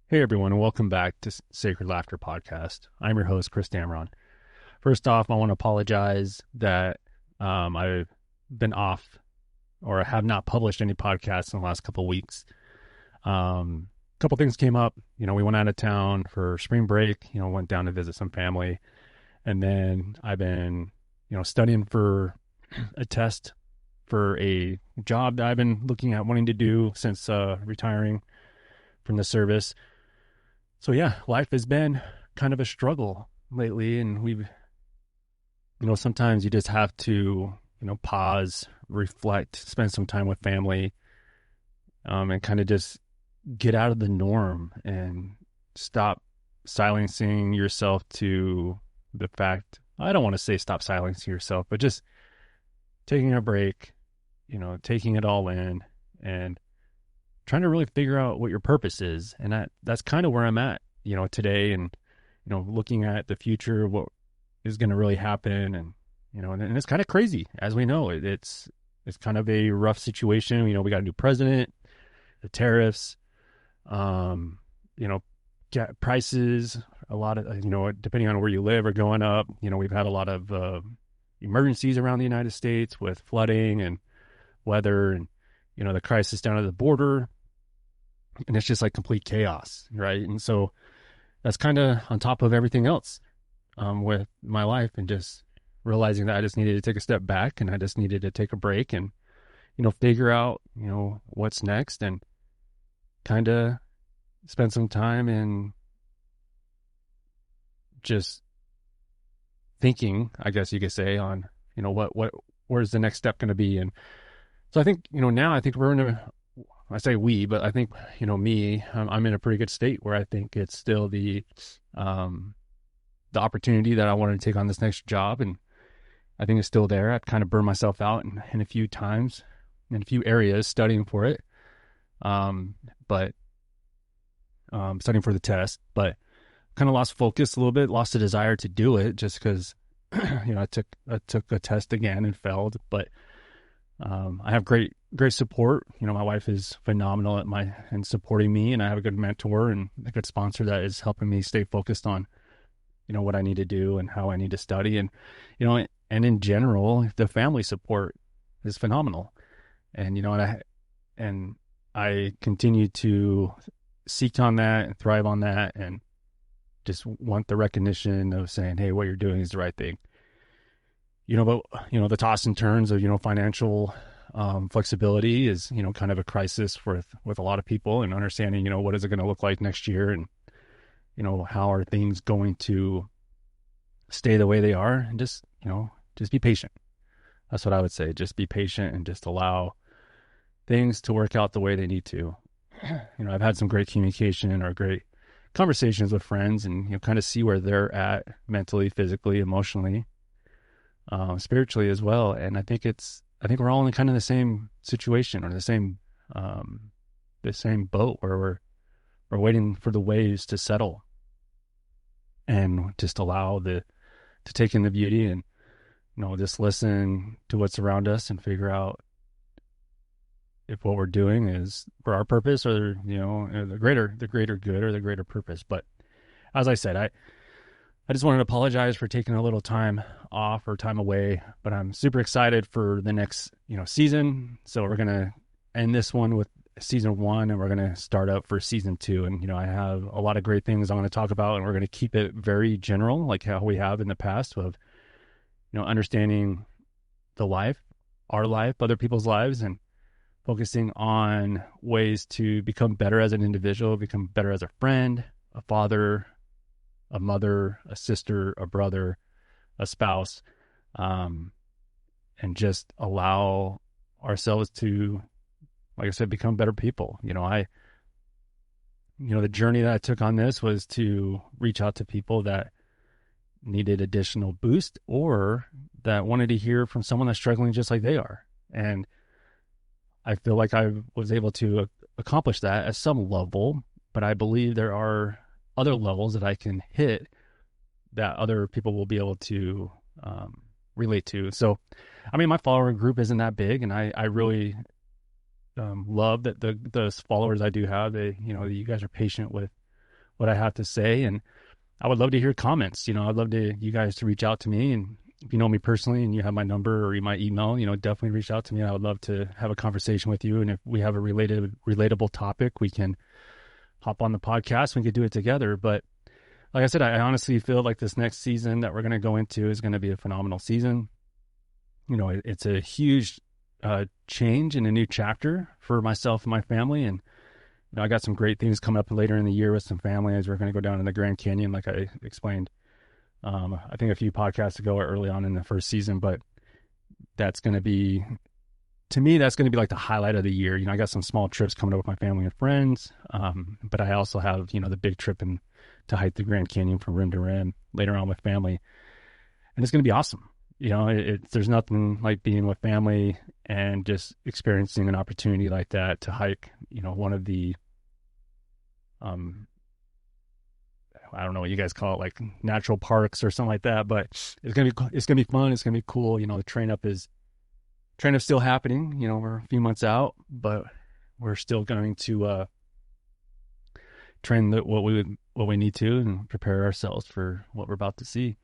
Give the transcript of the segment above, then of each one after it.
Hey everyone, and welcome back to Sacred Laughter Podcast. I'm your host, Chris Dameron. First off, I want to apologize that I've been off or have not published any podcasts in the last couple of weeks. A couple things came up. We went out of town for spring break. Went down to visit some family, and then I've been, studying for a test for a job that I've been looking at wanting to do since retiring from the service. So yeah, life has been kind of a struggle lately, and sometimes you just have to, pause, reflect, spend some time with family, and kind of just get out of the norm and stop silencing yourself to the fact. I don't want to say stop silencing yourself, but just taking a break, taking it all in and trying to really figure out what your purpose is. And that's kind of where I'm at, today, and, looking at the future, what is going to really happen. And it's kind of crazy. As we know, it's kind of a rough situation. We got a new president, the tariffs, um, you know, prices, a lot of, depending on where you live, are going up. We've had a lot of emergencies around the United States with flooding and weather and, the crisis down at the border. And it's just like complete chaos, right? And so that's kind of on top of everything else with my life, and just realizing that I just needed to take a step back, and I just needed to take a break and, figure out, what's next, and kind of spend some time in just thinking, I guess you could say, on, where's the next step going to be. And so I think, now I think we're in I say we, but I think, me, I'm in a pretty good state where I think it's still the opportunity that I wanted to take on this next job. And I think it's still there. I've kind of burned myself out in a few times, in a few areas studying for it. But studying for the test, but kind of lost focus a little bit, lost the desire to do it just because, I took a test again and failed. But I have great support. My wife is phenomenal in supporting me, and I have a good mentor and a good sponsor that is helping me stay focused on, what I need to do and how I need to study. And, and in general, the family support is phenomenal. And, and I continue to seek on that and thrive on that, and just want the recognition of saying, hey, what you're doing is the right thing. But, the toss and turns of, financial flexibility is, kind of a crisis with a lot of people, and understanding, what is it going to look like next year, and, how are things going to stay the way they are, and just be patient. That's what I would say. Just be patient and just allow things to work out the way they need to. I've had some great communication or great conversations with friends, and, kind of see where they're at mentally, physically, emotionally, spiritually as well. And I think we're all in kind of the same situation, or the same boat, where we're waiting for the waves to settle, and just allow to take in the beauty, and, just listen to what's around us and figure out if what we're doing is for our purpose, or, the greater good, or the greater purpose. But as I said, I just wanted to apologize for taking a little time off or time away, but I'm super excited for the next, season. So we're going to end this one with season 1, and we're going to start up for season 2. And, I have a lot of great things I'm going to talk about, and we're going to keep it very general, like how we have in the past, of, understanding the life, our life, other people's lives, and focusing on ways to become better as an individual, become better as a friend, a father, a mother, a sister, a brother, a spouse, and just allow ourselves to, like I said, become better people. The journey that I took on this was to reach out to people that needed additional boost, or that wanted to hear from someone that's struggling just like they are. And I feel like I was able to accomplish that at some level, but I believe there are other levels that I can hit that other people will be able to relate to. So, my follower group isn't that big, and I really love that the followers I do have, you guys are patient with what I have to say. And I would love to hear comments. I'd love you guys to reach out to me. And if you know me personally and you have my number or my email, definitely reach out to me. I would love to have a conversation with you. And if we have a relatable topic, we can hop on the podcast. We could do it together. But like I said, I honestly feel like this next season that we're going to go into is going to be a phenomenal season. It's a huge change and a new chapter for myself and my family. And I got some great things coming up later in the year with some family as we're going to go down in the Grand Canyon, like I explained, I think a few podcasts ago or early on in the first season. But that's going to be, to me, that's going to be like the highlight of the year. I got some small trips coming up with my family and friends. But I also have, the big trip to hike the Grand Canyon from rim to rim later on with family. And it's going to be awesome. There's nothing like being with family and just experiencing an opportunity like that to hike, one of the, I don't know what you guys call it, like natural parks or something like that, but it's going to be fun. It's going to be cool. The train up still happening. We're a few months out, but we're still going to, train what we need to and prepare ourselves for what we're about to see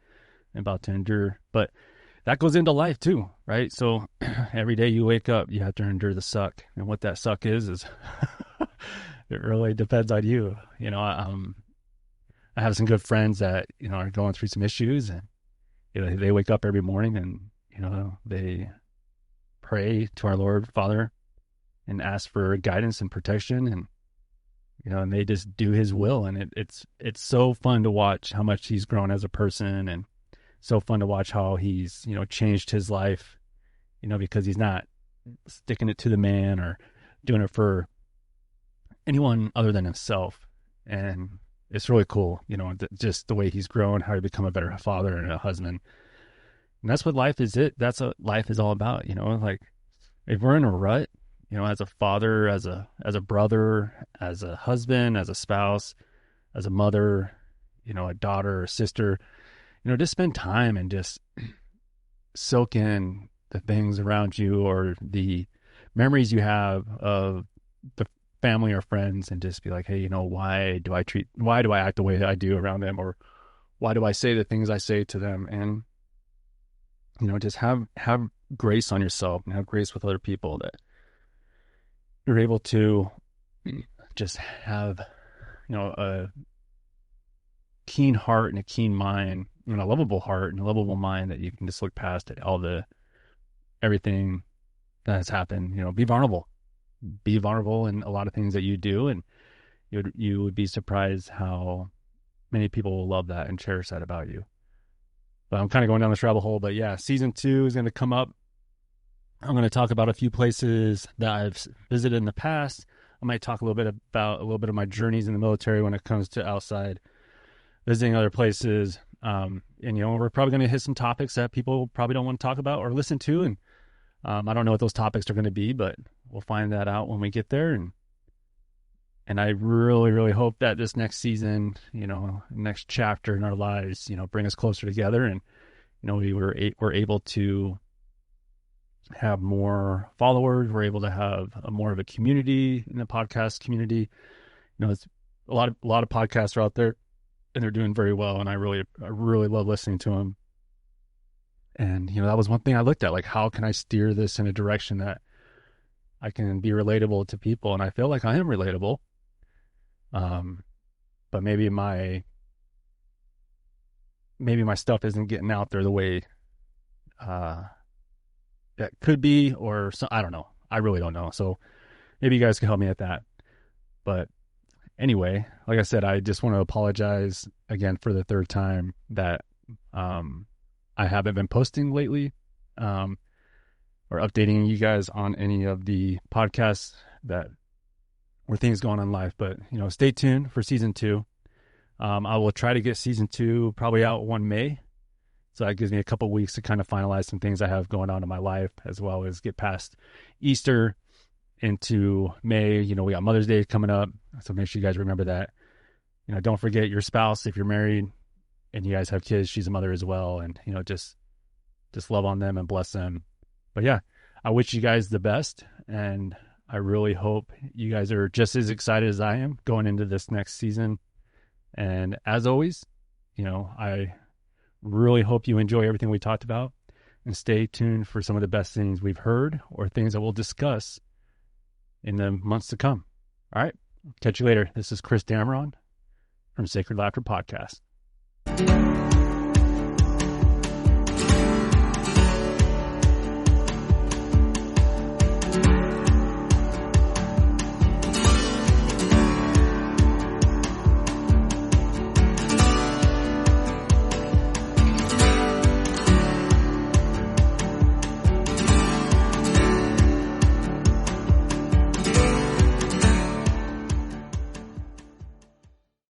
and about to endure. But that goes into life too, right? So every day you wake up, you have to endure the suck. And what that suck is it really depends on you. I have some good friends that, are going through some issues, and, they wake up every morning and, they pray to our Lord Father and ask for guidance and protection, and, and they just do his will. And it's so fun to watch how much he's grown as a person, and so fun to watch how he's, changed his life, because he's not sticking it to the man or doing it for anyone other than himself. And it's really cool, just the way he's grown, how he become a better father and a husband. And that's what life is. That's what life is all about. Like if we're in a rut, as a father, as a brother, as a husband, as a spouse, as a mother, a daughter or sister, just spend time and just soak in the things around you or the memories you have of the family or friends, and just be like, hey, why do I act the way that I do around them? Or why do I say the things I say to them? And, just have grace on yourself and have grace with other people, that you're able to just have, a keen heart and a keen mind, and a lovable heart and a lovable mind, that you can just look past it, everything that has happened. Be vulnerable in a lot of things that you do, and you would be surprised how many people will love that and cherish that about you. But I'm kind of going down this rabbit hole. But yeah, season 2 is going to come up. I'm going to talk about a few places that I've visited in the past. I might talk a little bit of my journeys in the military when it comes to outside visiting other places. And we're probably going to hit some topics that people probably don't want to talk about or listen to. And I don't know what those topics are going to be, but we'll find that out when we get there. And I really, really hope that this next season, next chapter in our lives, bring us closer together. And, we're able to have more followers. We're able to have more of a community in the podcast community. It's a lot of podcasts are out there, and they're doing very well. And I really love listening to them. And, that was one thing I looked at, like, how can I steer this in a direction that I can be relatable to people? And I feel like I am relatable. But maybe my stuff isn't getting out there the way, that could be, or so, I don't know. I really don't know. So maybe you guys can help me at that. But anyway, like I said, I just want to apologize again for the third time that, I haven't been posting lately, or updating you guys on any of the podcasts where things going on in life. But, stay tuned for season 2. I will try to get season 2 probably out 1 May. So that gives me a couple weeks to kind of finalize some things I have going on in my life, as well as get past Easter into May. We got Mother's Day coming up. So make sure you guys remember that. Don't forget your spouse. If you're married and you guys have kids, she's a mother as well. And, just love on them and bless them. But yeah, I wish you guys the best. And I really hope you guys are just as excited as I am going into this next season. And as always, I really hope you enjoy everything we talked about, and stay tuned for some of the best things we've heard or things that we'll discuss in the months to come. All right. Catch you later. This is Chris Dameron from Sacred Laughter Podcast.